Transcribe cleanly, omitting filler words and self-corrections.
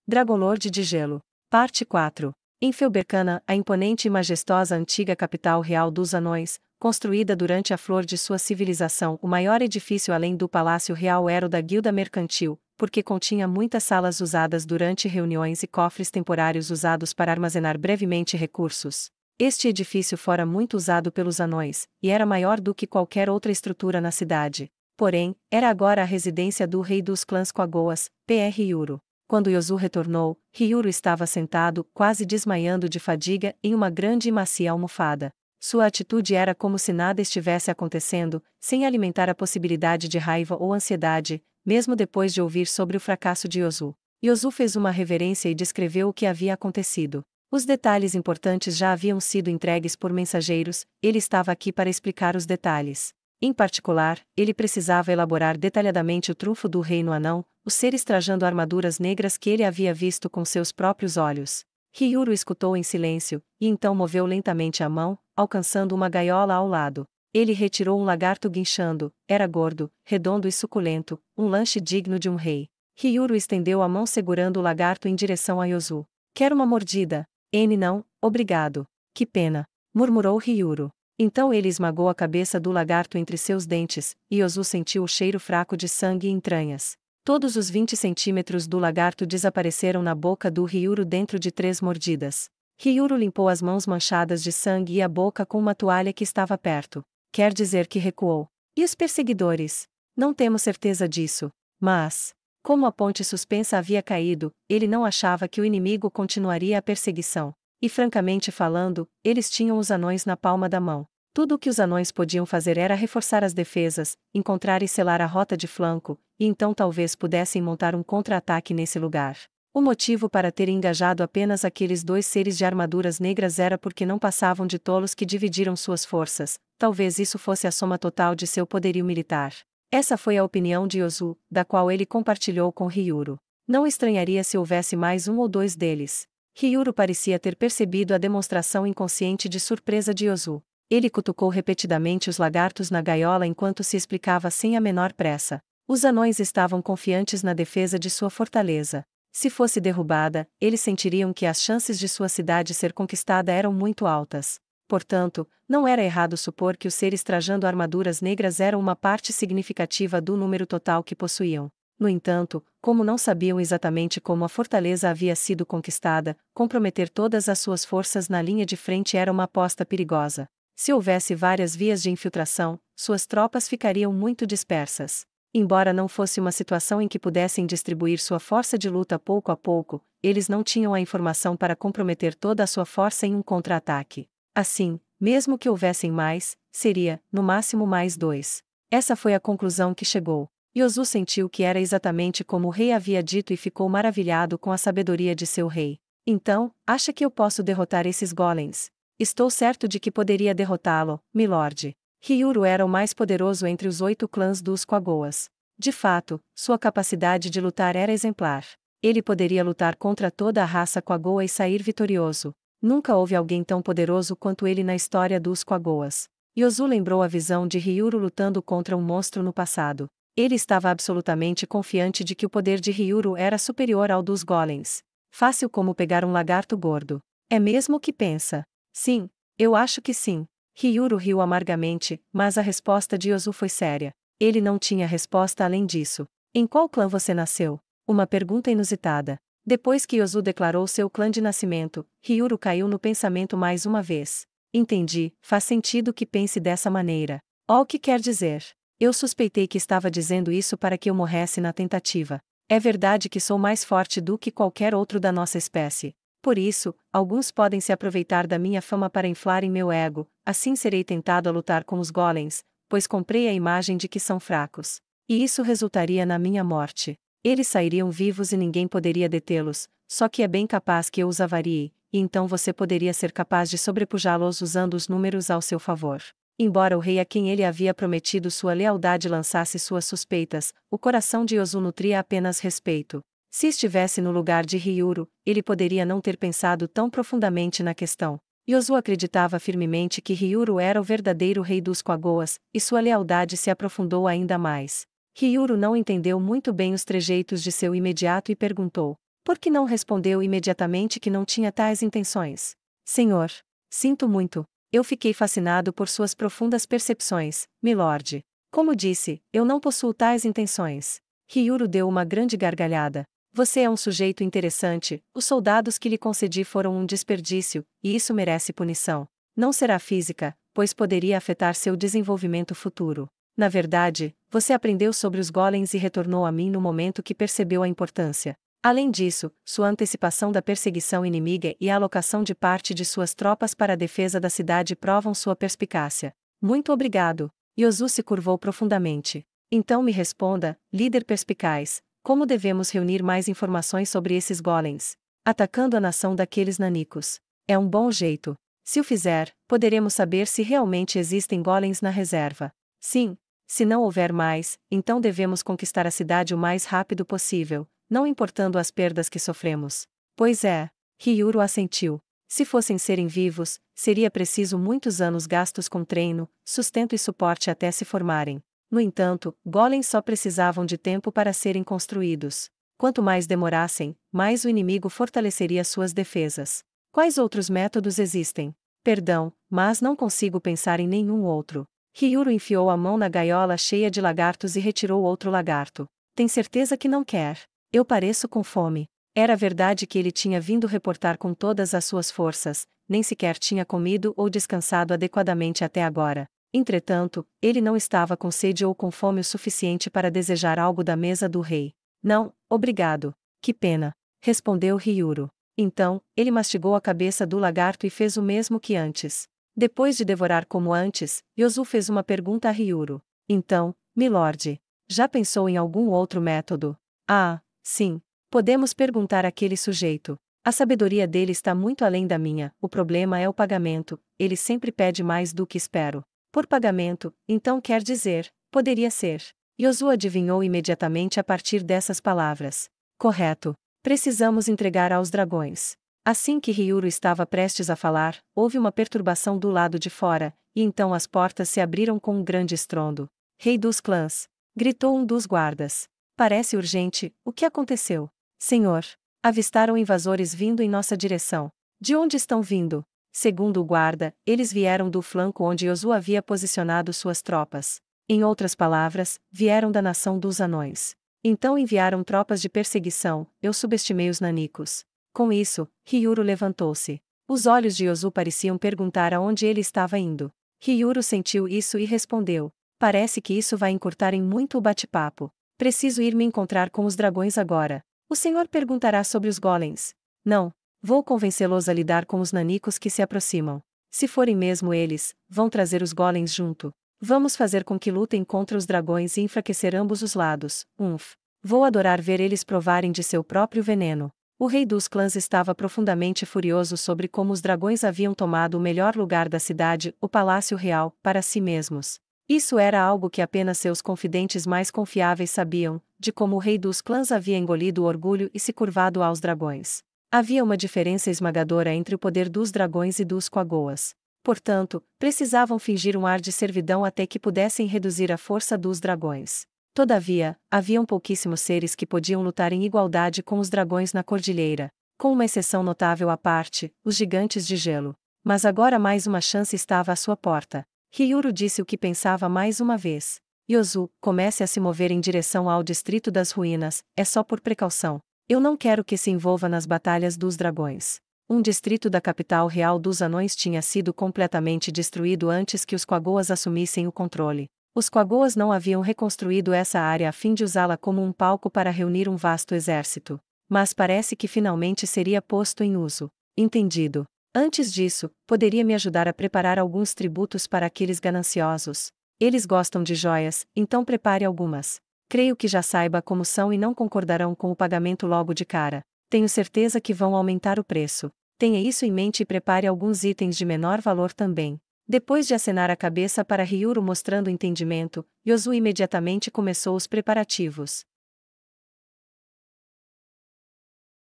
Dragonlord de Gelo. Parte 4. Em Felbercana, a imponente e majestosa antiga capital real dos anões, construída durante a flor de sua civilização, o maior edifício além do Palácio Real era o da Guilda Mercantil, porque continha muitas salas usadas durante reuniões e cofres temporários usados para armazenar brevemente recursos. Este edifício fora muito usado pelos anões, e era maior do que qualquer outra estrutura na cidade. Porém, era agora a residência do rei dos clãs Quagoas, Pr. Ryuru. Quando Yozu retornou, Ryuru estava sentado, quase desmaiando de fadiga, em uma grande e macia almofada. Sua atitude era como se nada estivesse acontecendo, sem alimentar a possibilidade de raiva ou ansiedade, mesmo depois de ouvir sobre o fracasso de Yozu. Yozu fez uma reverência e descreveu o que havia acontecido. Os detalhes importantes já haviam sido entregues por mensageiros, ele estava aqui para explicar os detalhes. Em particular, ele precisava elaborar detalhadamente o trunfo do reino anão, o ser trajando armaduras negras que ele havia visto com seus próprios olhos. Ryuru escutou em silêncio, e então moveu lentamente a mão, alcançando uma gaiola ao lado. Ele retirou um lagarto guinchando, era gordo, redondo e suculento, um lanche digno de um rei. Ryuru estendeu a mão segurando o lagarto em direção a Yozu. Quero uma mordida. Não, obrigado. Que pena, murmurou Ryuru. Então ele esmagou a cabeça do lagarto entre seus dentes, e Yozu sentiu o cheiro fraco de sangue e entranhas. Todos os 20 centímetros do lagarto desapareceram na boca do Ryuru dentro de 3 mordidas. Ryuru limpou as mãos manchadas de sangue e a boca com uma toalha que estava perto. Quer dizer que recuou. E os perseguidores? Não temos certeza disso. Mas, como a ponte suspensa havia caído, ele não achava que o inimigo continuaria a perseguição. E francamente falando, eles tinham os anões na palma da mão. Tudo o que os anões podiam fazer era reforçar as defesas, encontrar e selar a rota de flanco, e então talvez pudessem montar um contra-ataque nesse lugar. O motivo para terem engajado apenas aqueles 2 seres de armaduras negras era porque não passavam de tolos que dividiram suas forças, talvez isso fosse a soma total de seu poderio militar. Essa foi a opinião de Yozu, da qual ele compartilhou com Ryuru. Não estranharia se houvesse mais 1 ou 2 deles. Ryuru parecia ter percebido a demonstração inconsciente de surpresa de Yozu. Ele cutucou repetidamente os lagartos na gaiola enquanto se explicava sem a menor pressa. Os anões estavam confiantes na defesa de sua fortaleza. Se fosse derrubada, eles sentiriam que as chances de sua cidade ser conquistada eram muito altas. Portanto, não era errado supor que os seres trajando armaduras negras eram uma parte significativa do número total que possuíam. No entanto, como não sabiam exatamente como a fortaleza havia sido conquistada, comprometer todas as suas forças na linha de frente era uma aposta perigosa. Se houvesse várias vias de infiltração, suas tropas ficariam muito dispersas. Embora não fosse uma situação em que pudessem distribuir sua força de luta pouco a pouco, eles não tinham a informação para comprometer toda a sua força em um contra-ataque. Assim, mesmo que houvessem mais, seria, no máximo mais 2. Essa foi a conclusão que chegou. Yozu sentiu que era exatamente como o rei havia dito e ficou maravilhado com a sabedoria de seu rei. Então, acha que eu posso derrotar esses golems? Estou certo de que poderia derrotá-lo, milord. Ryuru era o mais poderoso entre os 8 clãs dos Quagoas. De fato, sua capacidade de lutar era exemplar. Ele poderia lutar contra toda a raça Quagoa e sair vitorioso. Nunca houve alguém tão poderoso quanto ele na história dos Quagoas. Yozu lembrou a visão de Ryuru lutando contra um monstro no passado. Ele estava absolutamente confiante de que o poder de Ryuru era superior ao dos golems. Fácil como pegar um lagarto gordo. É mesmo o que pensa? Sim, eu acho que sim. Ryuru riu amargamente, mas a resposta de Yozu foi séria. Ele não tinha resposta além disso. Em qual clã você nasceu? Uma pergunta inusitada. Depois que Yozu declarou seu clã de nascimento, Ryuru caiu no pensamento mais uma vez. Entendi, faz sentido que pense dessa maneira. O que quer dizer? Eu suspeitei que estava dizendo isso para que eu morresse na tentativa. É verdade que sou mais forte do que qualquer outro da nossa espécie. Por isso, alguns podem se aproveitar da minha fama para inflarem meu ego, assim serei tentado a lutar com os golems, pois comprei a imagem de que são fracos. E isso resultaria na minha morte. Eles sairiam vivos e ninguém poderia detê-los, só que é bem capaz que eu os avarie, e então você poderia ser capaz de sobrepujá-los usando os números ao seu favor. Embora o rei a quem ele havia prometido sua lealdade lançasse suas suspeitas, o coração de Yozu nutria apenas respeito. Se estivesse no lugar de Ryuru, ele poderia não ter pensado tão profundamente na questão. Yozu acreditava firmemente que Ryuru era o verdadeiro rei dos Quagoas, e sua lealdade se aprofundou ainda mais. Ryuru não entendeu muito bem os trejeitos de seu imediato e perguntou: Por que não respondeu imediatamente que não tinha tais intenções? Senhor, sinto muito. Eu fiquei fascinado por suas profundas percepções, milord. Como disse, eu não possuo tais intenções. Ryuru deu uma grande gargalhada. Você é um sujeito interessante, os soldados que lhe concedi foram um desperdício, e isso merece punição. Não será física, pois poderia afetar seu desenvolvimento futuro. Na verdade, você aprendeu sobre os golems e retornou a mim no momento que percebeu a importância. Além disso, sua antecipação da perseguição inimiga e a alocação de parte de suas tropas para a defesa da cidade provam sua perspicácia. Muito obrigado. Yozu se curvou profundamente. Então me responda, líder perspicaz, como devemos reunir mais informações sobre esses golems? Atacando a nação daqueles nanicos. É um bom jeito. Se o fizer, poderemos saber se realmente existem golems na reserva. Sim. Se não houver mais, então devemos conquistar a cidade o mais rápido possível, não importando as perdas que sofremos. Pois é. Ryuru assentiu. Se fossem serem vivos, seria preciso muitos anos gastos com treino, sustento e suporte até se formarem. No entanto, golems só precisavam de tempo para serem construídos. Quanto mais demorassem, mais o inimigo fortaleceria suas defesas. Quais outros métodos existem? Perdão, mas não consigo pensar em nenhum outro. Ryuru enfiou a mão na gaiola cheia de lagartos e retirou outro lagarto. Tem certeza que não quer? Eu pareço com fome. Era verdade que ele tinha vindo reportar com todas as suas forças, nem sequer tinha comido ou descansado adequadamente até agora. Entretanto, ele não estava com sede ou com fome o suficiente para desejar algo da mesa do rei. Não, obrigado. Que pena, respondeu Ryuru. Então, ele mastigou a cabeça do lagarto e fez o mesmo que antes. Depois de devorar como antes, Yozu fez uma pergunta a Ryuru. Então, milord, já pensou em algum outro método? Ah, sim. Podemos perguntar àquele sujeito. A sabedoria dele está muito além da minha, o problema é o pagamento, ele sempre pede mais do que espero. Por pagamento, então quer dizer, poderia ser. Yozu adivinhou imediatamente a partir dessas palavras. Correto. Precisamos entregar aos dragões. Assim que Ryuru estava prestes a falar, houve uma perturbação do lado de fora, e então as portas se abriram com um grande estrondo. Rei dos clãs! Gritou um dos guardas. Parece urgente, o que aconteceu? Senhor! Avistaram invasores vindo em nossa direção. De onde estão vindo? Segundo o guarda, eles vieram do flanco onde Yozu havia posicionado suas tropas. Em outras palavras, vieram da nação dos anões. Então enviaram tropas de perseguição, eu subestimei os nanicos. Com isso, Ryuru levantou-se. Os olhos de Yozu pareciam perguntar aonde ele estava indo. Ryuru sentiu isso e respondeu. Parece que isso vai encurtar em muito o bate-papo. Preciso ir me encontrar com os dragões agora. O senhor perguntará sobre os golems. Não. Vou convencê-los a lidar com os nanicos que se aproximam. Se forem mesmo eles, vão trazer os golems junto. Vamos fazer com que lutem contra os dragões e enfraquecer ambos os lados. Vou adorar ver eles provarem de seu próprio veneno. O rei dos clãs estava profundamente furioso sobre como os dragões haviam tomado o melhor lugar da cidade, o Palácio Real, para si mesmos. Isso era algo que apenas seus confidentes mais confiáveis sabiam, de como o rei dos clãs havia engolido o orgulho e se curvado aos dragões. Havia uma diferença esmagadora entre o poder dos dragões e dos quagoas. Portanto, precisavam fingir um ar de servidão até que pudessem reduzir a força dos dragões. Todavia, haviam pouquíssimos seres que podiam lutar em igualdade com os dragões na cordilheira, com uma exceção notável à parte, os gigantes de gelo. Mas agora mais uma chance estava à sua porta. Ryuru disse o que pensava mais uma vez. Yozu, comece a se mover em direção ao Distrito das Ruínas, é só por precaução. Eu não quero que se envolva nas batalhas dos dragões. Um distrito da capital real dos anões tinha sido completamente destruído antes que os quagoas assumissem o controle. Os quagoas não haviam reconstruído essa área a fim de usá-la como um palco para reunir um vasto exército. Mas parece que finalmente seria posto em uso. Entendido. Antes disso, poderia me ajudar a preparar alguns tributos para aqueles gananciosos. Eles gostam de joias, então prepare algumas. Creio que já saiba como são e não concordarão com o pagamento logo de cara. Tenho certeza que vão aumentar o preço. Tenha isso em mente e prepare alguns itens de menor valor também. Depois de acenar a cabeça para Ryuru mostrando entendimento, Yozu imediatamente começou os preparativos.